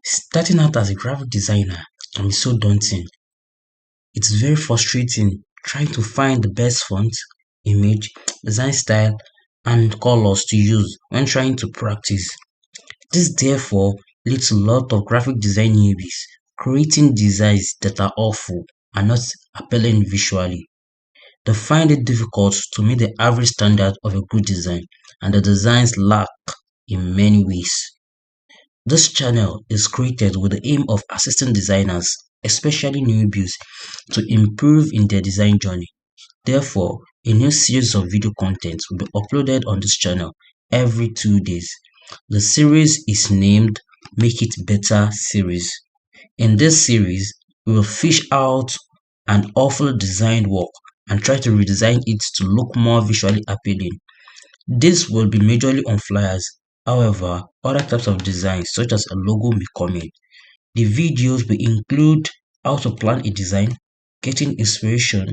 Starting out as a graphic designer can be so daunting. It's very frustrating trying to find the best font, image, design style, and colors to use when trying to practice. This therefore leads to a lot of graphic design newbies creating designs that are awful and not appealing visually. They find it difficult to meet the average standard of a good design, and the designs lack in many ways. This channel is created with the aim of assisting designers, especially newbies, to improve in their design journey. Therefore, a new series of video content will be uploaded on this channel every 2 days. The series is named Make It Better series. In this series, we will fish out an awful design work and try to redesign it to look more visually appealing. This will be majorly on flyers. However, other types of designs such as a logo may come in. The videos will include how to plan a design, getting inspiration,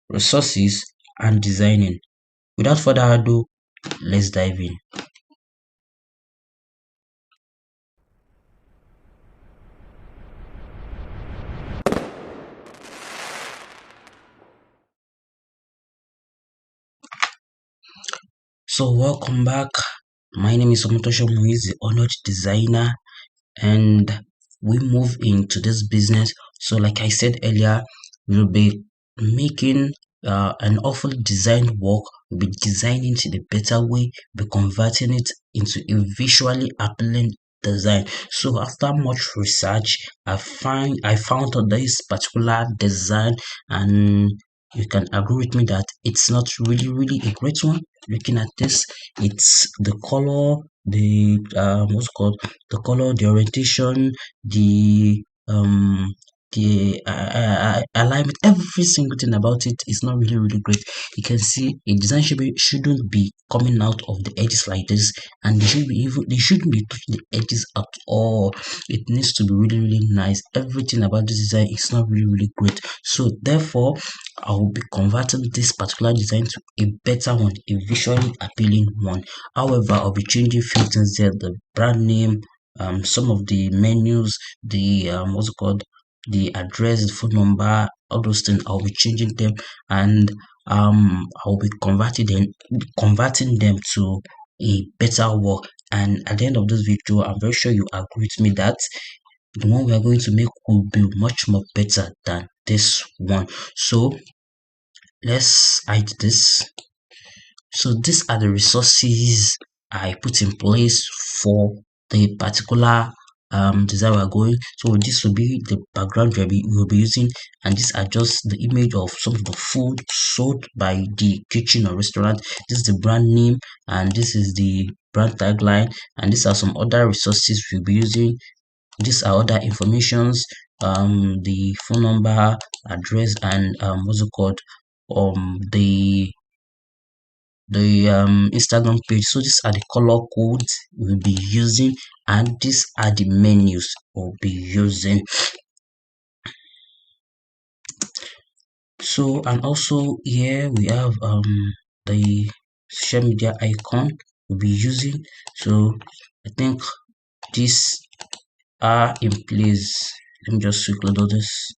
resources, and designing. Without further ado, let's dive in. So welcome back. My name is Omotosho Muiz, the honored designer, and we move into this business. So like I said earlier, we'll be making an awful design work. We'll be designing it in a better way, be converting it into a visually appealing design. So after much research, I found this particular design, and you can agree with me that it's not really a great one. Looking at this, it's the color, the what's it called, the color, the orientation, the alignment, every single thing about it is not really great. You can see a design shouldn't be coming out of the edges like this, and they shouldn't be touching the edges at all. It needs to be really nice. Everything about this design is not really great. So therefore, I will be converting this particular design to a better one, a visually appealing one. However, I'll be changing few things there, the brand name, some of the menus, the what's it called, the address, the phone number, all those things. I'll be changing them, and I'll be converting them to a better work. And at the end of this video, I'm very sure you agree with me that the one we are going to make will be much more better than this one. So let's hide this. So these are the resources I put in place for the particular design we're going. So this will be the background we'll be using, and these are just the image of some of the food sold by the kitchen or restaurant. This is the brand name, and this is the brand tagline, and these are some other resources we'll be using. These are other informations, the phone number, address, and what's it called, the Instagram page. So these are the color codes we'll be using, and these are the menus we'll be using. So, and also here we have the social media icon we'll be using. So I think these are in place. Let me just quickly do this.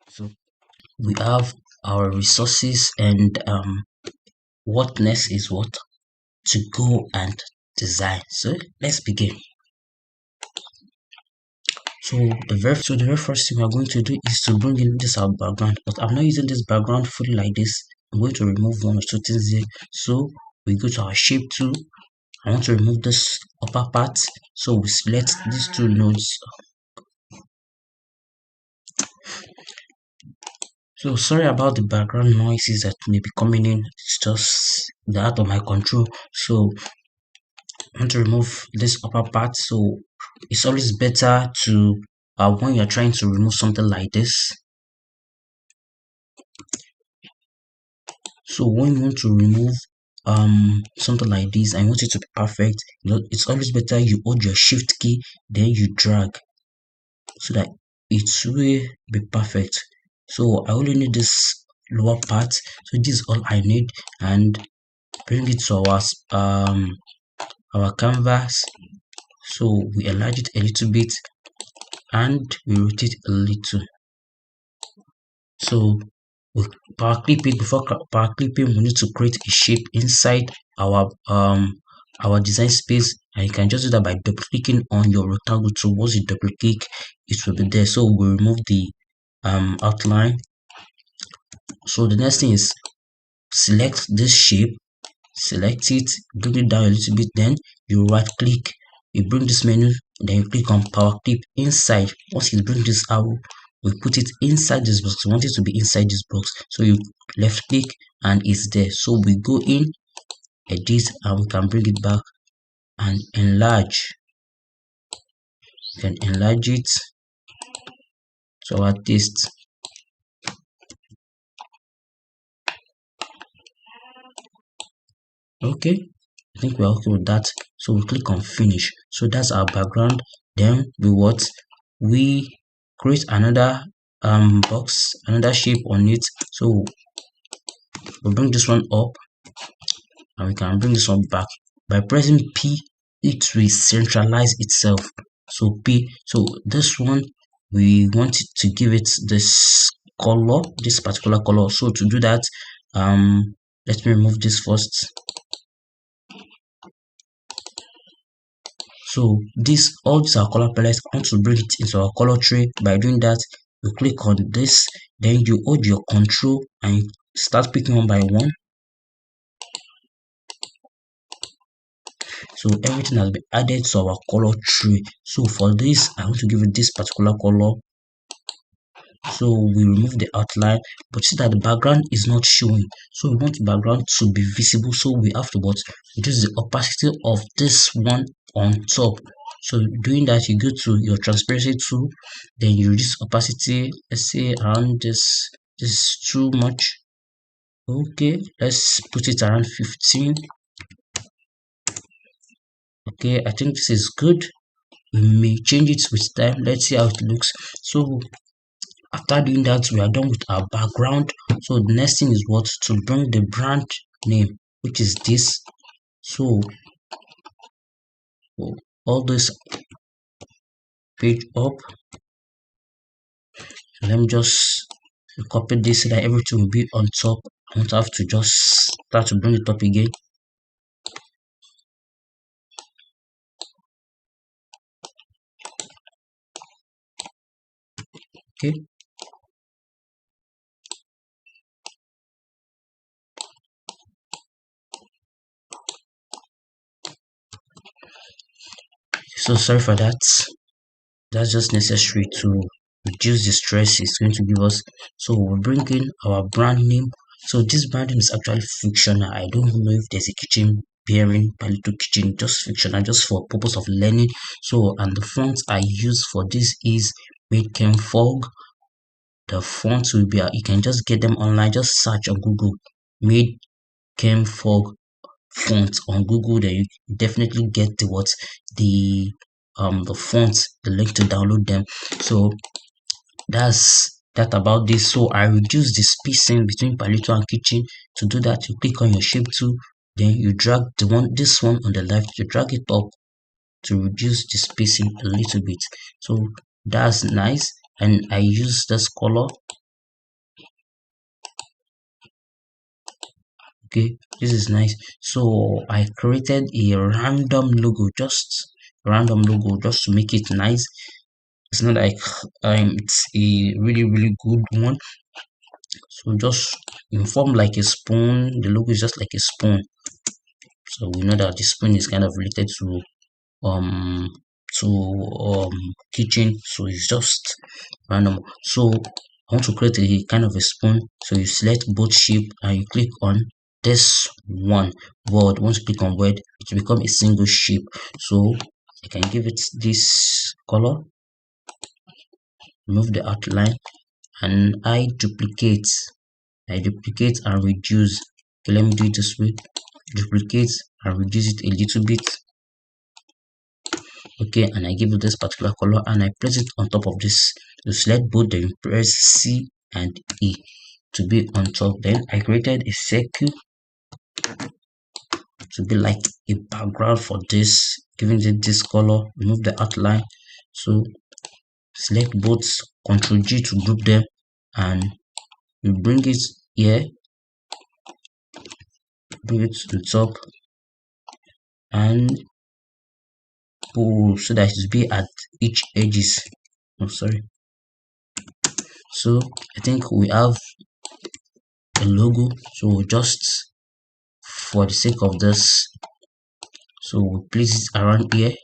So we have our resources, and what next is what to go and design. So let's begin. So the very first thing we're going to do is to bring in this our background, but I'm not using this background fully like this. I'm going to remove one or two things here. So we go to our shape tool. I want to remove this upper part, so we select these two nodes. So sorry about the background noises that may be coming in. It's just the out of my control. So I want to remove this upper part. So it's always better to when you're trying to remove something like this. So when you want to remove something like this and you want it to be perfect, you know, it's always better you hold your shift key, then you drag so that it will be perfect. So I only need this lower part, so this is all I need, and bring it to our canvas. So we enlarge it a little bit and we rotate a little. So we power clip it. Before power clipping, we need to create a shape inside our design space, and you can just do that by double clicking on your rectangle tool. Once you double click, it will be there. So we remove the outline. So the next thing is select this shape, select it, bring it down a little bit, then you right click, you bring this menu, then you click on power clip inside. Once you bring this arrow, we put it inside this box. We want it to be inside this box, so you left click and it's there. So we go in, edit, and we can bring it back and enlarge. You can enlarge it to our taste. Okay, I think we're okay with that. So we click on finish. So that's our background. Then we create another box, another shape on it. So we'll bring this one up and we can bring this one back. By pressing P, it will centralize itself. So P, so this one we want it to give it this color, this particular color. So to do that, let me remove this first. So all these are color palettes. I want to bring it into our color tree. By doing that, you click on this, then you hold your control and you start picking one by one. So everything has been added to our color tree. So for this, I want to give it this particular color. So we remove the outline, but see that the background is not showing. So we want the background to be visible. So we have to reduce the opacity of this one on top. So doing that, you go to your transparency tool, then you reduce opacity. Let's say around this is too much. Okay, let's put it around 15. Okay, I think this is good. We may change it with time. Let's see how it looks. So after doing that, we are done with our background. So the next thing is to bring the brand name, which is this. So all this page up. So let me just copy this so that everything will be on top. I won't have to just start to bring it up again. Okay. So sorry for that. That's just necessary to reduce the stress it's going to give us. So we'll bring in our brand name. So this brand name is actually fictional. I don't know if there's a kitchen bearing Palito Kitchen, just fictional, just for purpose of learning. So, and the font I use for this is Made Chem Fog. The fonts will be, you can just get them online, just search on Google Made Chem Fog font on Google, then you definitely get the fonts, the link to download them. So that's that about this. So I reduce the spacing between Palito and Kitchen. To do that, you click on your shape tool, then you drag this one on the left, you drag it up to reduce the spacing a little bit. So that's nice, and I use this color. Okay, this is nice. So I created a random logo, just to make it nice. It's not like it's a really good one. So just inform like a spoon. The logo is just like a spoon. So we know that the spoon is kind of related um to kitchen. So it's just random. So I want to create a kind of a spoon. So you select both shape and you click on this one word. Once you click on word, it will become a single shape. So I can give it this color, remove the outline, and I duplicate and reduce. Okay, let me do it this way. Duplicate and reduce it a little bit. Okay, and I give it this particular color and I place it on top of this. You select both, then press C and E to be on top. Then I created a circle to be like a background for this, giving it this color. Remove the outline. So select both, Ctrl G to group them, and you bring it here, bring it to the top, and pull so that it will be at each edges. Oh, sorry. So I think we have a logo. So just for the sake of this, so we place it around here.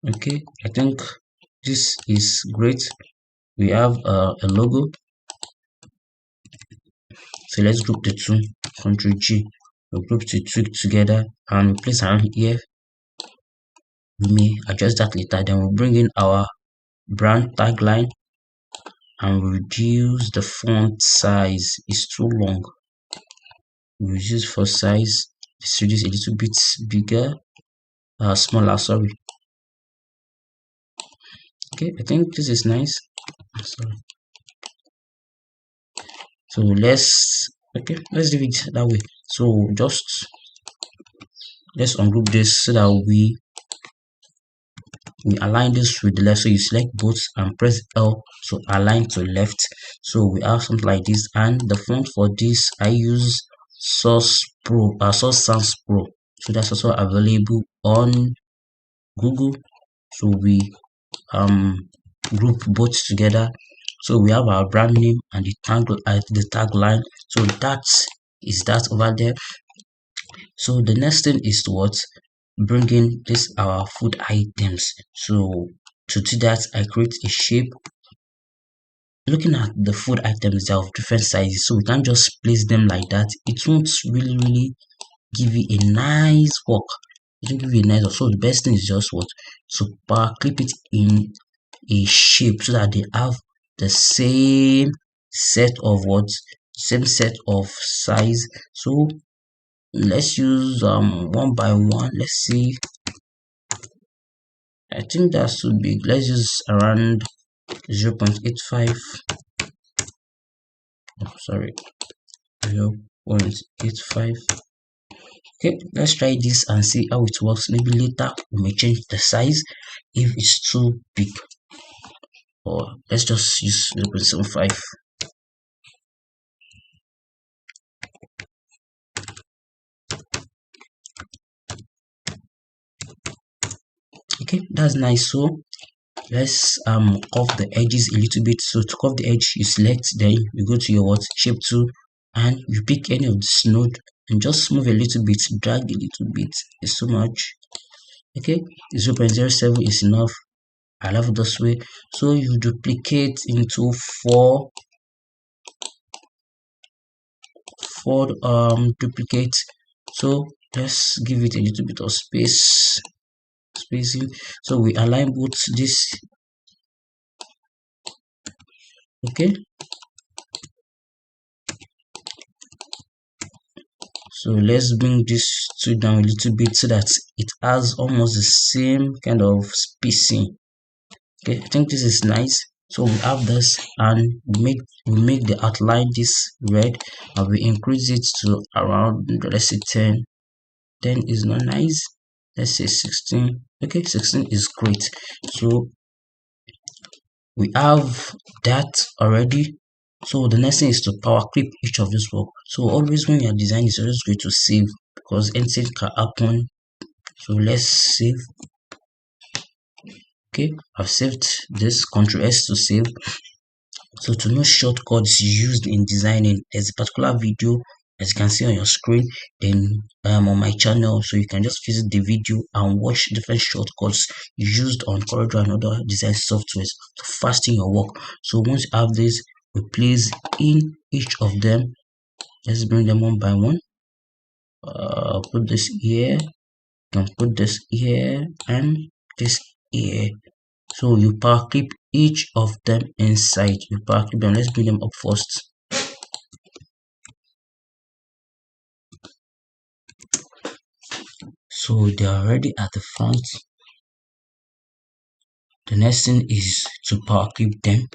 Okay, I think this is great. We have a logo. So let's group the two. Ctrl G. We group the two together and we place around here. We may adjust that later. Then we'll bring in our brand tagline and reduce the font size. It's too long. We reduce for size. Let's reduce a little bit bigger, smaller. Sorry. Okay, I think this is nice. Sorry. So let's leave it that way. So just let's ungroup this so that we align this with the left. So you select both and press L to align to left. So we have something like this, and the font for this I use Source Sans Pro. So that's also available on Google. So we group both together. So we have our brand name and the tagline. So that is that over there. So the next thing is to what? Bringing this our food items. So to do that, I create a shape. Looking at the food items, they are of different sizes, so we can't just place them like that. It won't really give you a nice work. It won't give you a nice work. So the best thing is just what? So power clip it in a shape so that they have the same set of what? Same set of size. So let's use 1 by 1. Let's see. I think that's too big. Let's use around 0.85. Oh, sorry, 0.85. Okay, let's try this and see how it works. Maybe later we may change the size if it's too big, or let's just use 0.75. Okay, that's nice. So let's curve the edges a little bit. So to curve the edge, you select, then you go to your what? Shape tool, and you pick any of this node and just move a little bit, drag a little bit. It's so much. Okay, 0.07 is enough. I love it this way. So you duplicate into four duplicate. So let's give it a little bit of spacing. So we align both this. Okay, so let's bring this two down a little bit so that it has almost the same kind of spacing. Okay, I think this is nice. So we have this, and we make the outline this red, and we increase it to around, let's say 10. 10 is not nice. Let's say 16. Okay, 16 is great. So we have that already. So the next thing is to power clip each of this work. So always when you are designing, it's always great to save, because anything can happen. So let's save. Okay, I've saved this. Ctrl S to save. So to know shortcuts used in designing, there's a particular video as you can see on your screen, then on my channel, so you can just visit the video and watch different shortcuts used on CorelDRAW and other design softwares to fasten your work. So once you have this, we place in each of them. Let's bring them one by one. Put this here, you can put this here and this here. So you power clip each of them inside. You power clip them. Let's bring them up first. So they are already at the front. The next thing is to power clip them.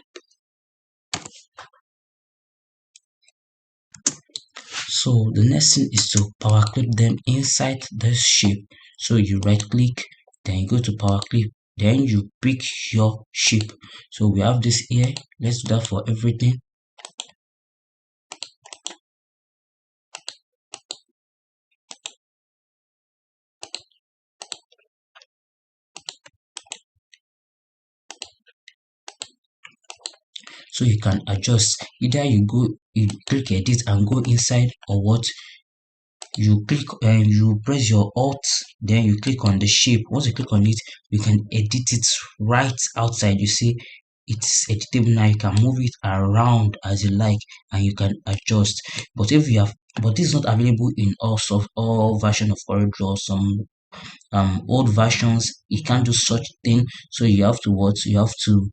So the next thing is to power clip them inside the shape. So you right click, then you go to power clip, then you pick your shape. So we have this here. Let's do that for everything. So you can adjust, either you click edit and go inside, or what, you click and you press your alt, then you click on the shape. Once you click on it, you can edit it right outside. You see it's editable now. You can move it around as you like, and you can adjust. But if you have, but this is not available in all version of CorelDRAW. Some old versions you can't do such thing, so you have to what, you have to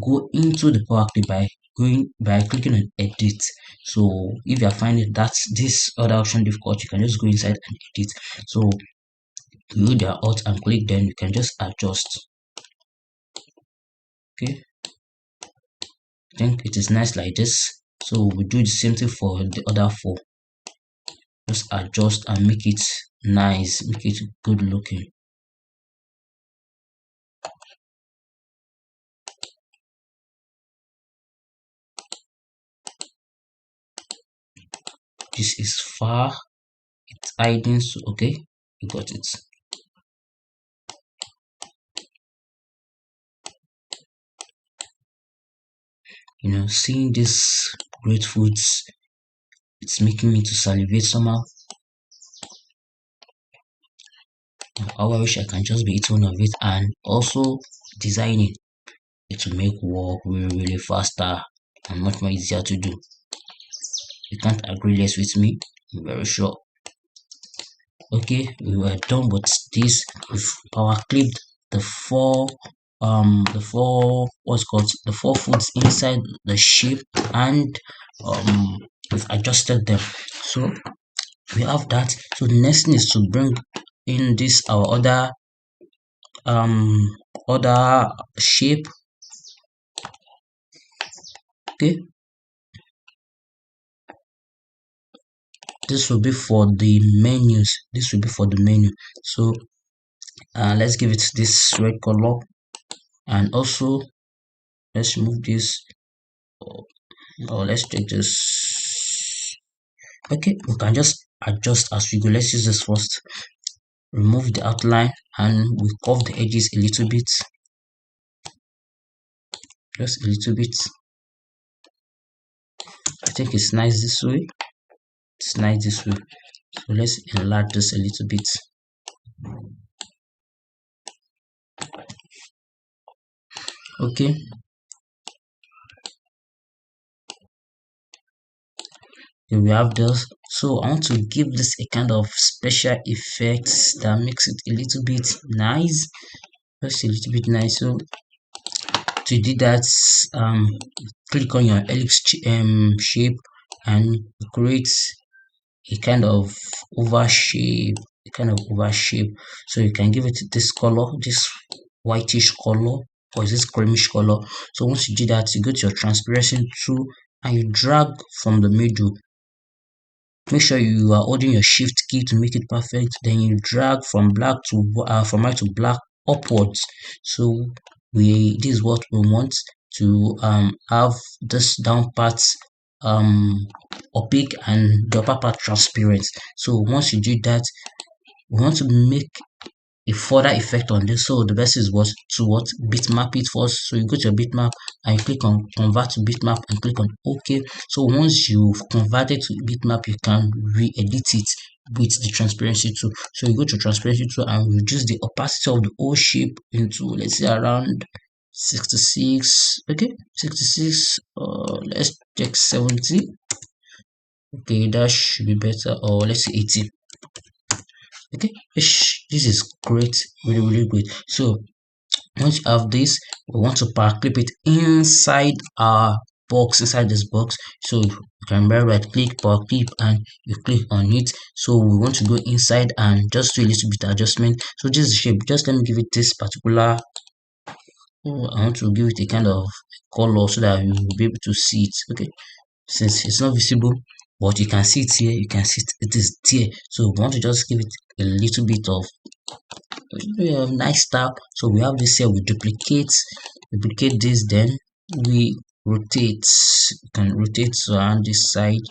go into the power clip by clicking on edit. So if you are finding that this other option difficult, you can just go inside and edit. So you hold your alt and click, then you can just adjust. Okay, I think it is nice like this. So we do the same thing for the other four. Just adjust and make it nice, make it good looking. This is far, it's hiding. So okay, you got it. You know, seeing these great foods, it's making me to salivate somehow. How I wish I can just be eating one of it, and also designing it to make work really faster and much more easier to do. You can't agree less with me, I'm very sure. Okay, we were done with this. We've power clipped the four what's called the four foods inside the shape, and we've adjusted them. So we have that. So the next thing is to bring in this our other shape. Okay, this will be for the menus. This will be for the menu. So let's give it this red color, and also let's move this, or let's take this. Okay, we can just adjust as we go. Let's use this first. Remove the outline, and we curve the edges a little bit, just a little bit. I think it's nice this way. It's nice this way. So let's enlarge this a little bit. Okay, here we have this. So I want to give this a kind of special effects that makes it a little bit nice, just a little bit nice. So to do that, click on your ellipse shape and create a kind of oval shape, so you can give it this color, this whitish color, or is this creamish color. So once you do that, you go to your transparency tool and you drag from the middle. Make sure you are holding your shift key to make it perfect. Then you drag from black to from white to black upwards. So this is what we want to have this down part opaque and the upper part transparent. So once you do that, we want to make a further effect on this. So the best is what to bitmap it first. So you go to your bitmap and you click on convert to bitmap and click on OK. So once you've converted to bitmap, you can re-edit it with the transparency tool. So you go to transparency tool and reduce the opacity of the whole shape into, let's say, around 66. Okay, 66. Let's check 70. Okay, that should be better. Or let's say 80. Okay, this is great, really great. So Once you have this, we want to power clip it inside our box, inside this box. So you can right click, power clip, and you click on it. So we want to go inside and just do a little bit adjustment. So this is the shape. Just let me give it this particular, I want to give it a kind of color so that you will be able to see it. Okay, since it's not visible, but you can see it here, you can see it is there. So we want to just give it a little bit of nice style. So we have this here, we duplicate this, then we rotate. You can rotate around this side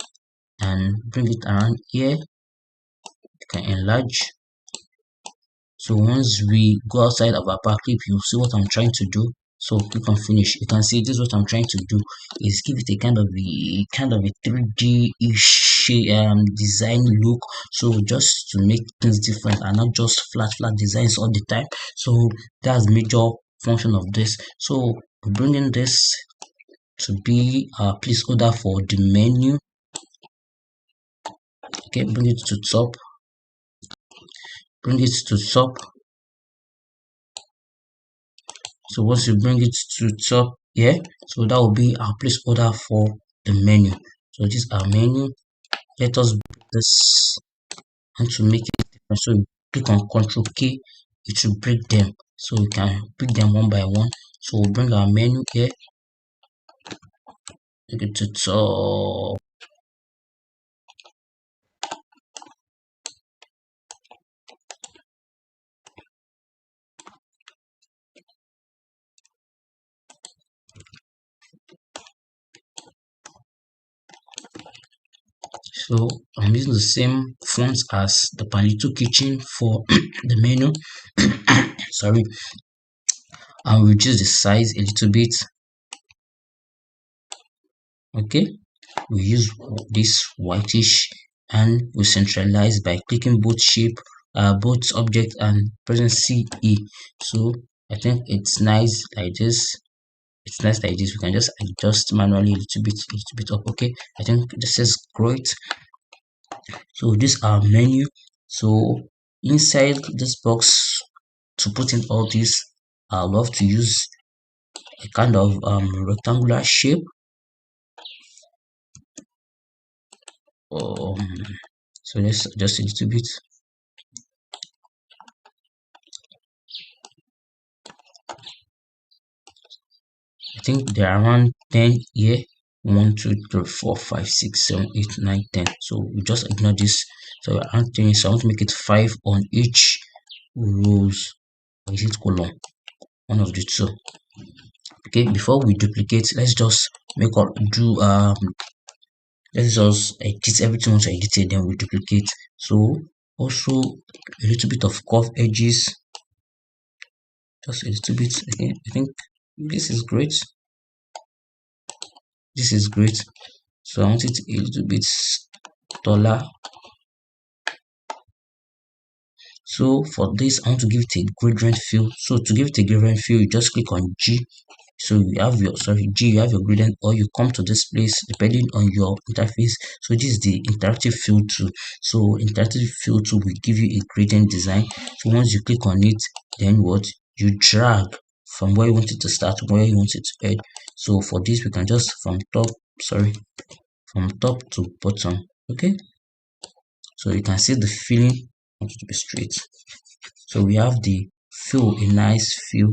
and bring it around here. You can enlarge. So once we go outside of our path clip, you see what I'm trying to do. So click on finish. You can see this is what I'm trying to do is give it a kind of a 3D ish design look. So just to make things different and not just flat designs all the time. So that's the major function of this. So we're bringing this to be our placeholder for the menu. Okay, bring it to top. Bring it to top. So once you bring it to top here, so that will be our placeholder for the menu. So this is our menu. Let us break this and to make it different. So you click on Ctrl K, it will break them. So you can pick them one by one. So we'll bring our menu here, make it to top. So I'm using the same fonts as the Panito Kitchen for the menu. Sorry, I'll reduce the size a little bit. Okay, we use this whitish and we centralize by clicking both shape, both object and pressing CE. So I think it's nice like this. It's nice like this. We can just adjust manually a little bit up. Okay, I think this is great. So this is our menu. So inside this box to put in all this, I love to use a kind of rectangular shape. Um, so let's adjust a little bit. I think there are around 10 here. 1, 2, 3, 4, 5, 6, 7, 8, 9, 10. So we just ignore this. So around 10. So I want to make it 5 on each rows. Or is it column? One of the two. Okay, before we duplicate, let's just make up do let's just edit everything once I edit it, then we duplicate. So also a little bit of curved edges, just a little bit. Okay, I think this is great. This is great. So I want it a little bit taller. So for this, I want to give it a gradient fill. So to give it a gradient fill, you just click on G. So you have your G, you have your gradient, or you come to this place depending on your interface. So this is the interactive fill tool. So interactive fill tool will give you a gradient design. So once you click on it, then what you drag from where you want it to start to where you want it to end. So for this, we can just from top to bottom. Okay, so you can see the filling. I want it to be straight. So we have the fill, a nice fill.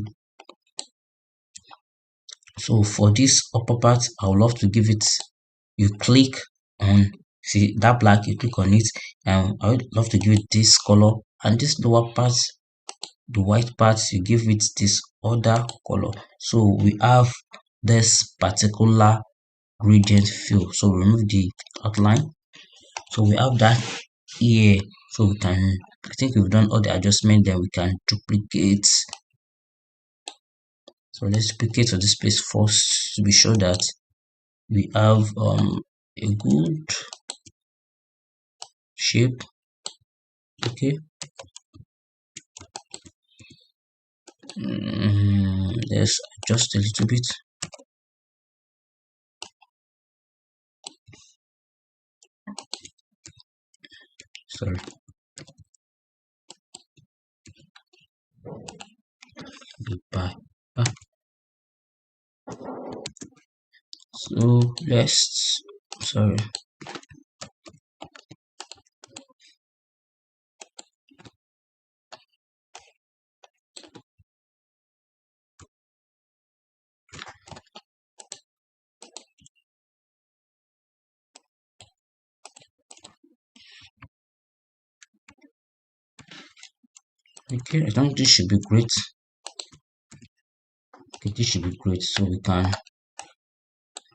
So for this upper part, I would love to give it, you click on, see that black, you click on it, and I would love to give it this color, and this lower part, the white part, you give it this other color. So we have this particular gradient fill. So remove the outline. So we have that here. So we can, I think we've done all the adjustment, then we can duplicate. So let's duplicate to this place first to be sure that we have a good shape. Okay, let's adjust a little bit. Sorry, goodbye. Ah, so let's sorry. Okay, I think this should be great. Okay, this should be great. So we can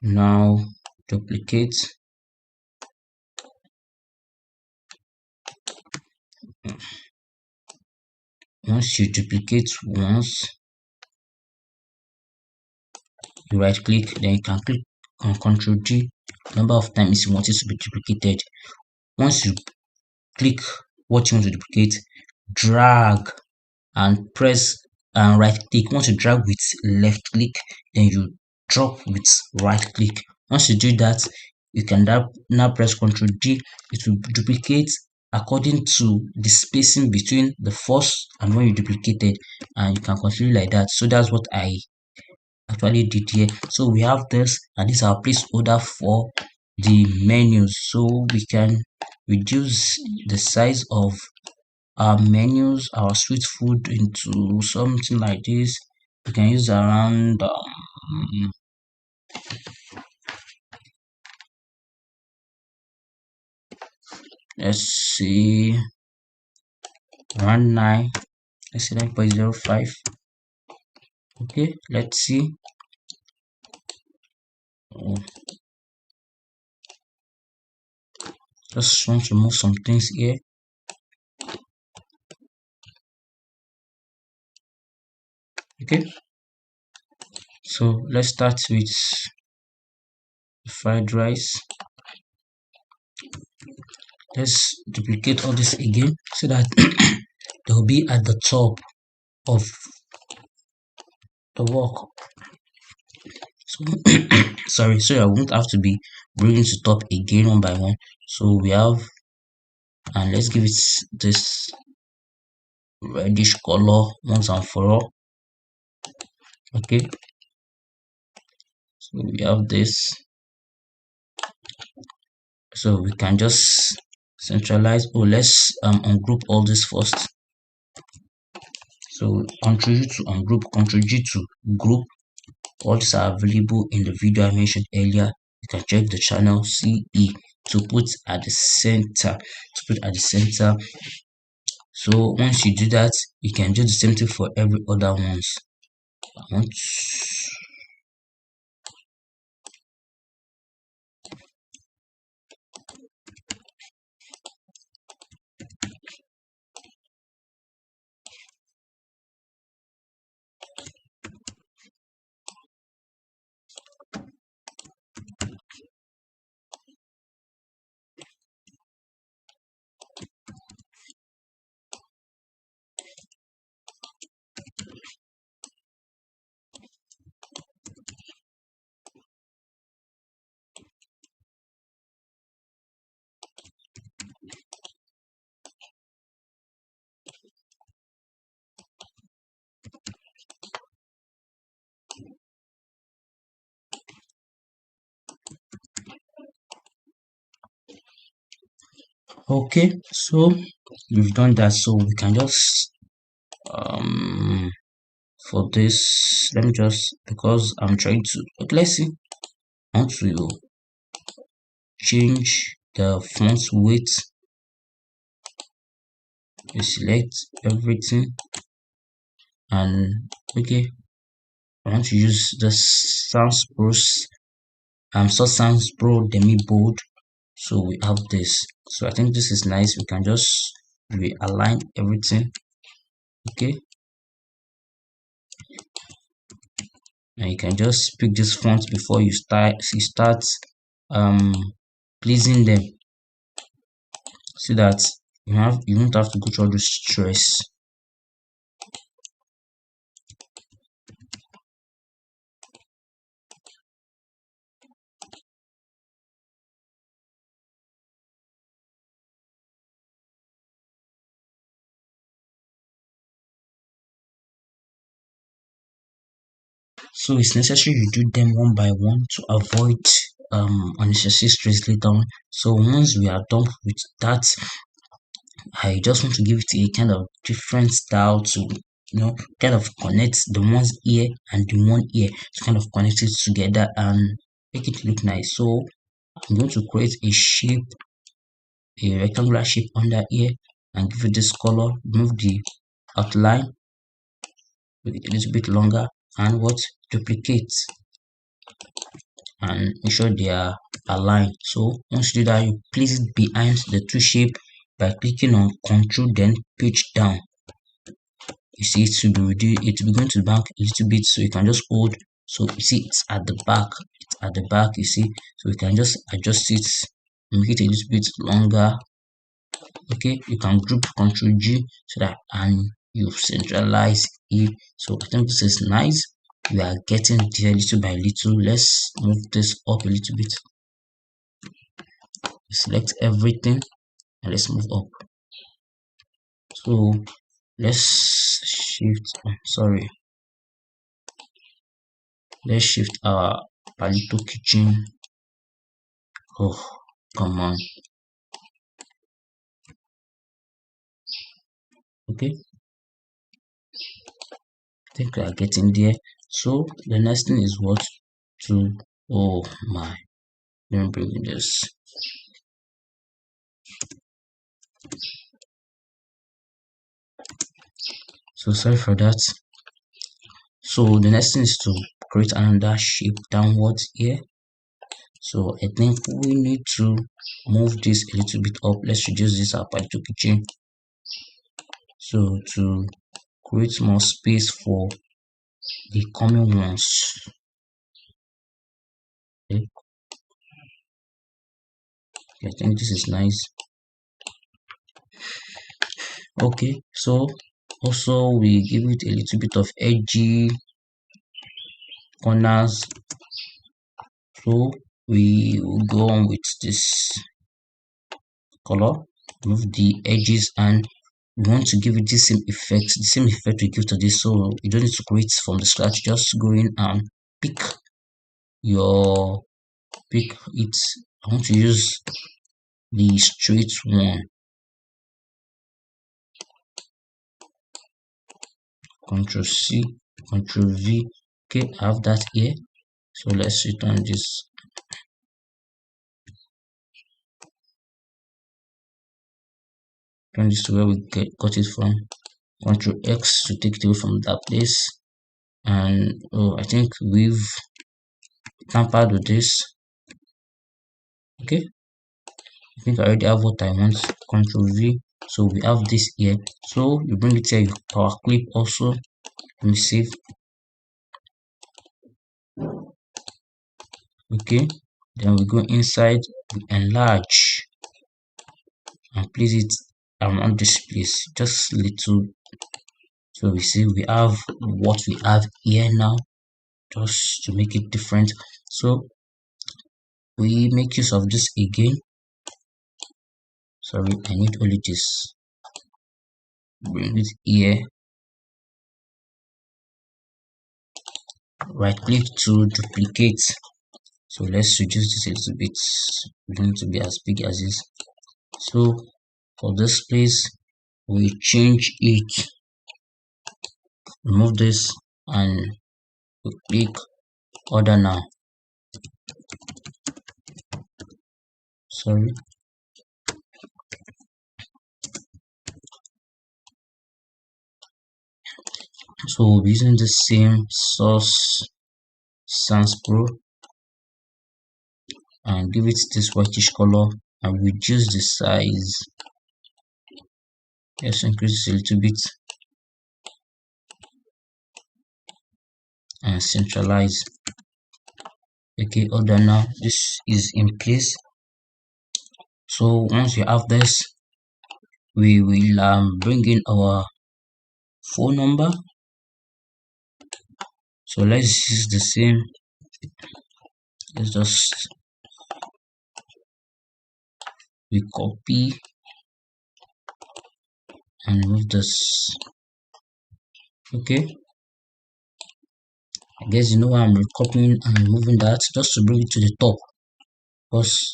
now duplicate. Once you duplicate once, you right click, then you can click on Ctrl G, number of times you want it to be duplicated. Once you click what you want to duplicate, drag and press and right click. Once you drag with left click, then you drop with right click. Once you do that, you can now press Ctrl G. It will duplicate according to the spacing between the first and when you duplicated, and you can continue like that. So that's what I actually did here. So we have this, and this is our placeholder for the menus, so we can reduce the size of our menus, our sweet food into something like this. We can use around let's see, around 9, let's see 9.05. Okay, let's see. Oh, just want to move some things here. Okay, so let's start with fried rice. Let's duplicate all this again so that they will be at the top of the work. So sorry, so I won't have to be bringing to top again one by one. So we have, and let's give it this reddish color once and for all. Okay, so we have this, so we can just centralize. Oh, let's ungroup all this first. So Ctrl G to ungroup, Ctrl G to group. All these are available in the video I mentioned earlier. You can check the channel CE to put at the center. So once you do that, you can do the same thing for every other ones. Okay, so we've done that, so we can just for this, let me just, because I'm trying to, let's see, I want to change the font weight. You select everything, and okay, I want to use the Sans Pro Sans Pro Demi Bold. So we have this, so I think this is nice. We can just realign everything. Okay, and you can just pick this font before you start um pleasing them, so that you won't have to go through all this stress. So it's necessary you do them one by one to avoid unnecessary stress later on. So once we are done with that, I just want to give it a kind of different style to kind of connect the one's ear and the one ear to kind of connect it together and make it look nice. So I'm going to create a shape, a rectangular shape under here, and give it this color. Move the outline, make it a little bit longer, and what, duplicate, and make sure they are aligned. So once you do that, you place it behind the two shape by clicking on Ctrl then page down. You see it will be going to the back a little bit, so you can just hold. So you see it's at the back, you see, so you can just adjust it, make it a little bit longer. Okay, you can group Ctrl G so that, and you centralize it. So I think this is nice. We are getting there little by little. Let's move this up a little bit. Select everything and let's move up. So let's shift, let's shift our palito kitchen. Oh, come on. Okay, I think we are getting there. So the next thing is what to, oh my, let me bring this. So sorry for that. So the next thing is to create another shape downwards here. So I think we need to move this a little bit up. Let's reduce this up to kitchen. So to create more space for the coming ones. Okay. I think this is nice. Okay, so also we give it a little bit of edgy corners. So we will go on with this color, move the edges, and we want to give it the same effect we give to this. So you don't need to create from the scratch, just go in and pick it. I want to use the straight one. Ctrl C, Ctrl V. Okay, I have that here. So let's return this. Turn this to where we got it from. Ctrl X to take it away from that place. And oh, I think we've tampered with this. Okay, I think I already have what I want. Ctrl V. So we have this here. So you bring it here, you power clip also. Let me save. Okay, then we go inside, we enlarge and place it around this place, just little. So we see we have what we have here now, just to make it different. So we make use of this again. Sorry, I need only this. Bring it here, right click to duplicate. So let's reduce this a little bit. We don't need to be as big as this. So for this place, we change it, remove this, and we click order now. Sorry. So we'll be using the same source sans pro and give it this whitish color and reduce the size. Let's increase it a little bit and centralize. Okay, order now. This is in place. So once you have this, we will bring in our phone number. So let's use the same. Let's just we copy and move this. Okay, I guess you know why I'm copying and removing that, just to bring it to the top. Because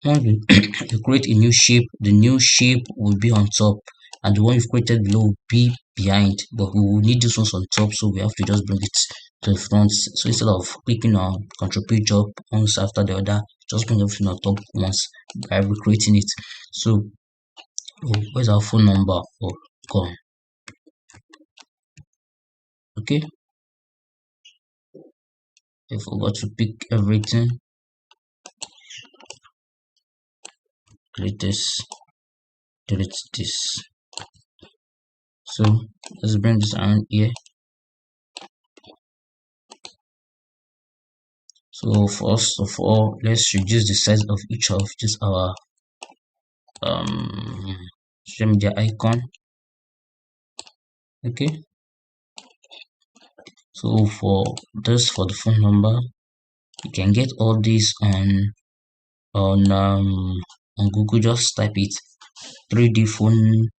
once you create a new shape, the new shape will be on top, and the one you've created below will be behind. But we will need this one on top, so we have to just bring it to the front. So instead of clicking on Control Page up once after the other, just bring everything on top once by recreating it. So where's our phone number? Oh, gone. Okay, I forgot to pick everything. Delete this, delete this. So let's bring this around here. So first of all, let's reduce the size of each of just our social media icon. Okay, so for this, for the phone number, you can get all these on Google. Just type it 3D phone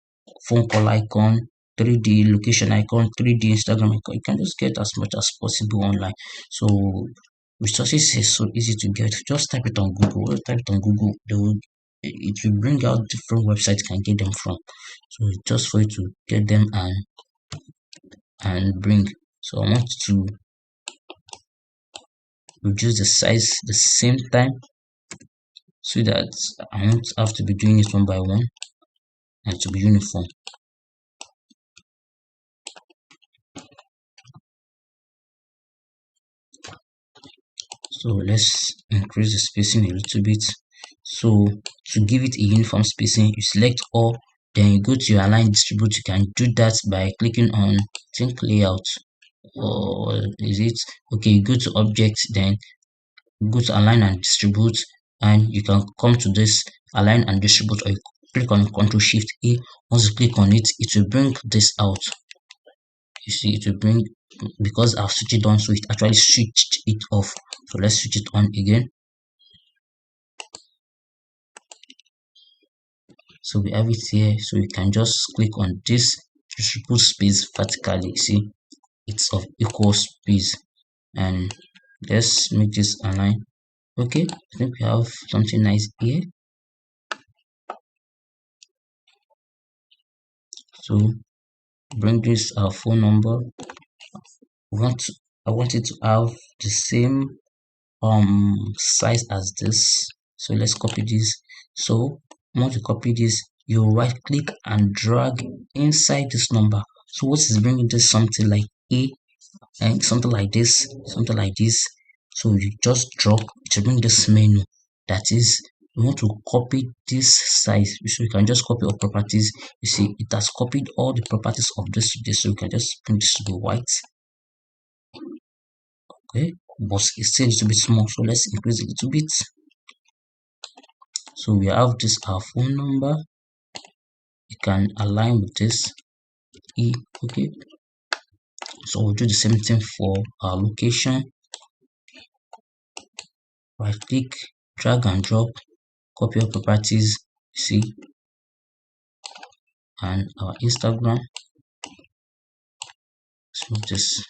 call icon, 3D location icon, 3D Instagram icon. You can just get as much as possible online. So resources is so easy to get. Just type it on Google. Just type it on Google. It will bring out different websites you can get them from. So just for you to get them and bring. So I want to reduce the size the same time so that I won't have to be doing it one by one and to be uniform. So let's increase the spacing a little bit. So to give it a uniform spacing, you select all, then you go to your align distribute. You can do that by clicking on think layout, or is it okay? You go to object, then go to align and distribute, and you can come to this align and distribute, or you click on Ctrl Shift A. Once you click on it, it will bring this out. You see, it will bring, because I've switched it on, so it actually switched it off. So let's switch it on again. So we have it here. So you can just click on this distribute space vertically. See, it's of equal space, and let's make this align. Okay, I think we have something nice here. So bring this our phone number. I want it to have the same size as this. So let's copy this. So once you copy this, you right click and drag inside this number. So what is bringing this? Something like a, and something like this, something like this. So you just drop to bring this menu. That is, you want to copy this size, so you can just copy all properties. You see, it has copied all the properties of this to this, so you can just bring this to be white. Okay, but it's still a little bit small, so let's increase a little bit. So we have this our phone number. You can align with this okay. So we'll do the same thing for our location. Right click, drag and drop, copy your properties, see, and our Instagram. Let's move this.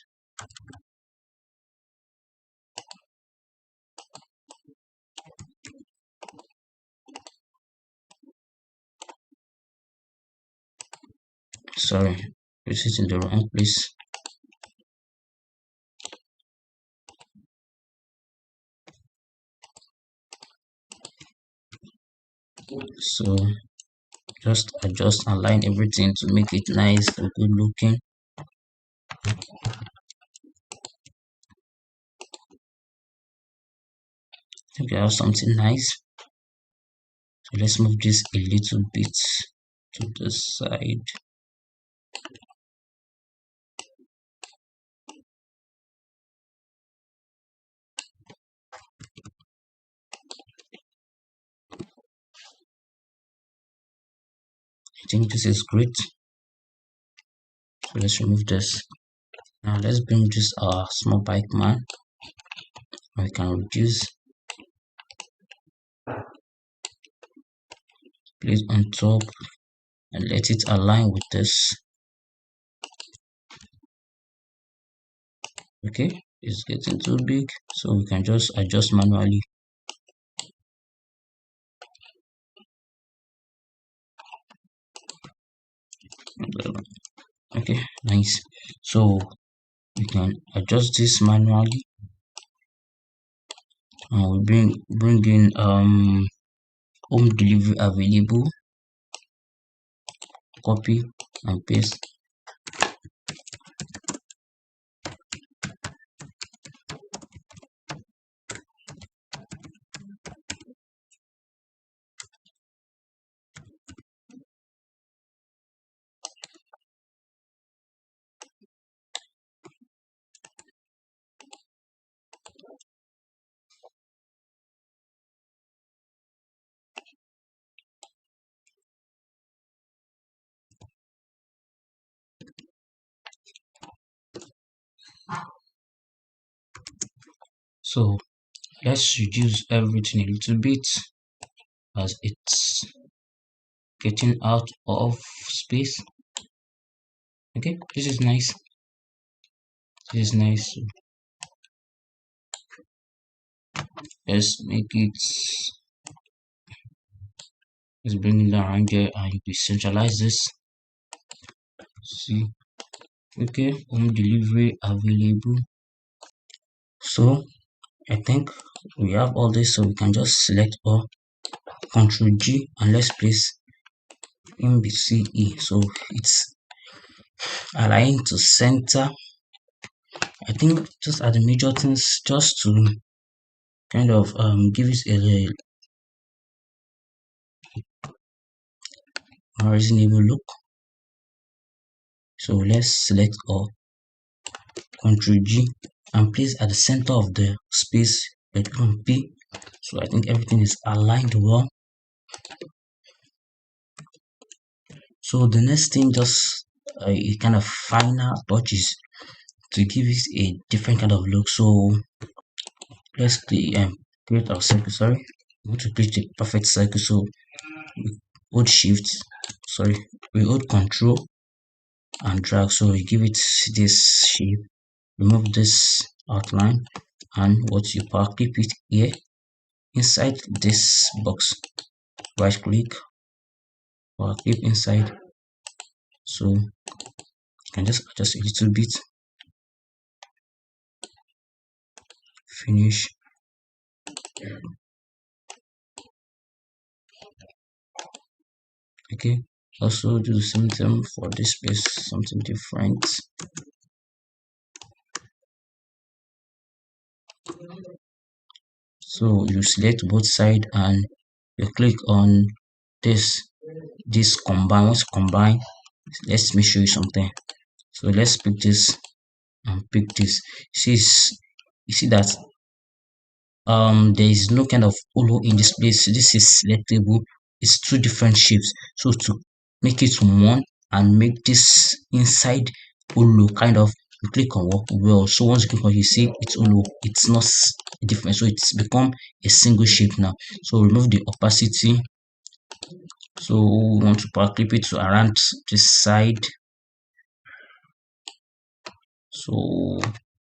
Sorry, this is in the wrong place. So just adjust, align everything to make it nice and good looking. I think we have something nice. So let's move this a little bit to the side. I think this is great. So let's remove this. Now let's bring this our small bike man. We can reduce, place on top, and let it align with this. Okay, It's getting too big, so we can just adjust manually. Okay, nice. So we can adjust this manually, and we bring in home delivery available, copy and paste. So let's reduce everything a little bit as it's getting out of space. Okay, this is nice. This is nice. Let's make it, let's bring it around here and decentralize this. See, okay, home delivery available. So I think we have all this, so we can just select all, Control G, and let's place MBCE. So it's align to center. I think just are the major things, just to kind of give it a reasonable look. So let's select all, Control G, and place at the center of the space bedroom P. So I think everything is aligned well. So the next thing, just a kind of final touches to give it a different kind of look. So let's create our circle. Sorry, we want to create a perfect circle. So we hold shift, sorry, we hold control and drag. So we give it this shape, remove this outline, and what you power clip it here inside this box. Right click, power clip inside. So you can just adjust a little bit. Finish. Okay, also do the same thing for this place, something different. So you select both side and you click on this combine. Once combine, let me show you something. So let's pick this and pick this. You see that there is no kind of holo in this place. This is selectable. It's two different shapes. So to make it one and make this inside holo kind of, you click on work well. So once you click on, you see it's holo. It's not different. So it's become a single shape now. So remove the opacity. So we want to power clip it to around this side. So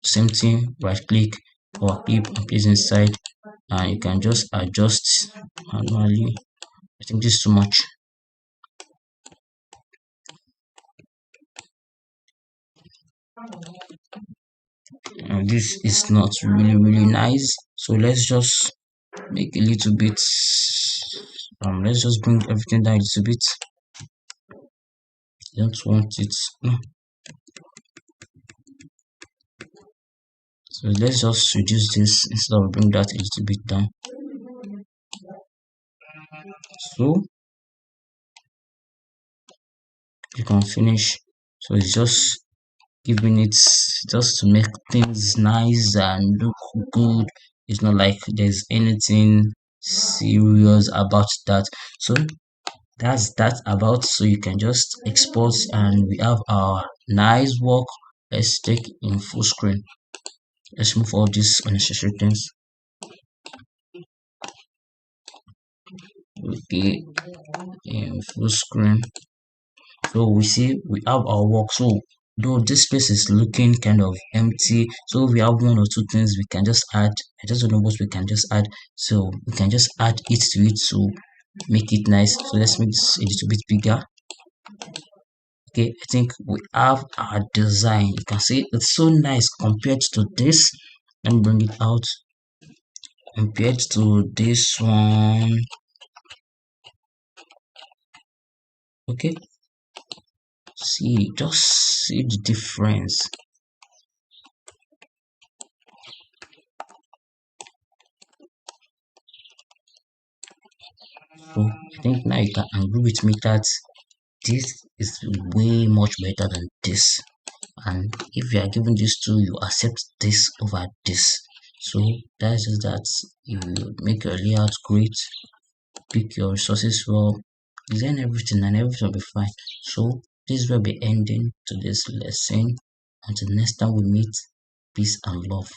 same thing, right click, power clip and place inside, and you can just adjust manually. I think this is too much. And this is not really nice. So let's just make a little bit. Let's just bring everything down a little bit. Don't want it. No. So let's just reduce this instead of bring that a little bit down. So you can finish. So it's just giving it, just to make things nice and look good. It's not like there's anything serious about that. So that's that about. So you can just export, and we have our nice work. Let's take in full screen. Let's move all these unnecessary things. Okay, in full screen. So we see we have our work. So though this space is looking kind of empty, so if we have one or two things we can just add. I just don't know what we can just add, so we can just add it to it to make it nice. So let's make this a little bit bigger. Okay, I think we have our design. You can see it's so nice compared to this. Let me bring it out. Compared to this one, okay, just see the difference. So I think now you can agree with me that this is way much better than this, and if you are given this tool you accept this over this. So that's just that. You make your layout great, pick your resources well, design everything, and everything will be fine. So this will be ending to this lesson. Until next time we meet, peace and love.